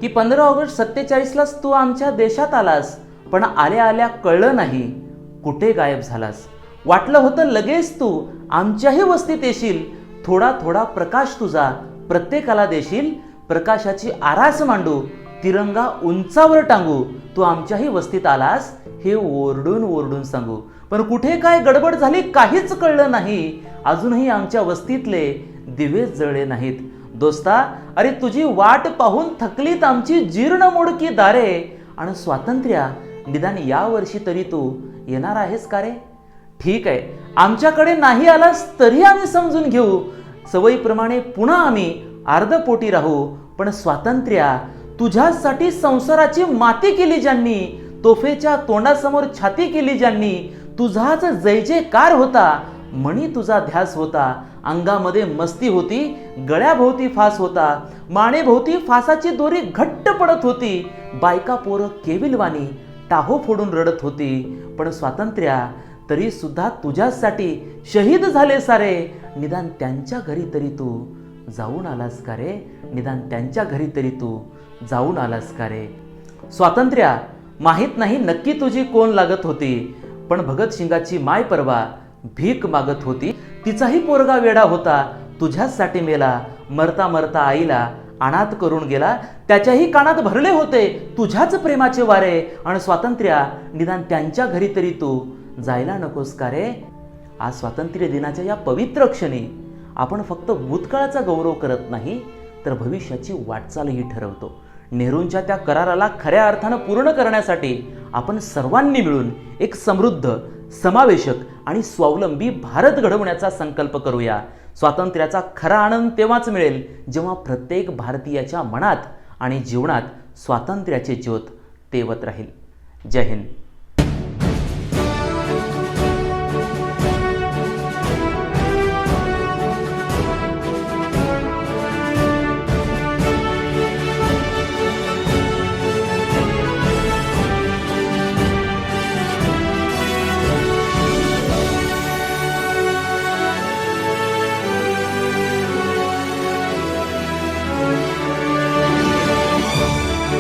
की 15 ऑगस्ट 47लाच तू आमच्या देशात आलास, पण आल्या आल्या कळलं नाही कुठे गायब झालास. वाटलं होतं लगेच तू आमच्याही वस्तीत येशील, थोडा थोडा प्रकाश तुझा प्रत्येकाला देशील. प्रकाशाची आरास मांडू, तिरंगा उंचावर टांगू, तू आमच्याही वस्तीत आलास हे ओरडून ओरडून सांगू. पण कुठे काय गडबड झाली काहीच कळलं नाही, अजूनही आमच्या वस्तीतले दिवेच जळले नाहीत. दोस्ता, अरे तुझी वाट पाहून थकलीत आमची जीर्ण मोडकी दारे, आणि स्वातंत्र्य निदान या वर्षी तरी तू येणार आहेस का रे? ठीक आहे, आमच्याकडे नाही आलास तरी आम्ही समजून घेऊ, सवयीप्रमाणे पुन्हा आम्ही अर्धपोटी राहू. पण स्वातंत्र्य, तुझ्यासाठी संसाराची माती केली ज्यांनी, तोफेच्या तोंडासमोर छाती केली ज्यांनी, तुझाच जय जयकार होता, मणी तुझा ध्यास होता, अंगामध्ये मस्ती होती, गळ्याभोवती फास होता, मानेभोवती फासाची दोरी घट्ट पडत होती, बायका पोरं केविलवाणी टाहो फोडून रडत होती. पण स्वातंत्र्य, तरी सुद्धा तुझ्यासाठी शहीद झाले सारे, निदान त्यांच्या घरी तरी तू जाऊन आलास का रे? निदान त्यांच्या घरी तरी तू जाऊन आलास का रे? स्वातंत्र्य, माहीत नाही नक्की तुझी कोण लागत होती, पण भगतसिंगाची माय परवा भीक मागत होती, तिचाही पोरगा वेडा होता, तुझ्यासाठी मेला, मरता मरता आईला अनाथ करून गेला, त्याच्याही कानात भरले होते तुझ्याच प्रेमाचे वारे. आणि स्वातंत्र्य, निदान त्यांच्या घरी तरी तू जायला नकोस का रे? आज स्वातंत्र्य दिनाच्या या पवित्र क्षणी आपण फक्त भूतकाळाचा गौरव करत नाही, तर भविष्याची वाटचालही ठरवतो. नेहरूंच्या त्या कराराला खऱ्या अर्थानं पूर्ण करण्यासाठी आपण सर्वांनी मिळून एक समृद्ध, समावेशक आणि स्वावलंबी भारत घडवण्याचा संकल्प करूया. स्वातंत्र्याचा खरा आनंद तेव्हाच मिळेल जेव्हा प्रत्येक भारतीयाच्या मनात आणि जीवनात स्वातंत्र्याची ज्योत तेवत राहील. जय हिंद.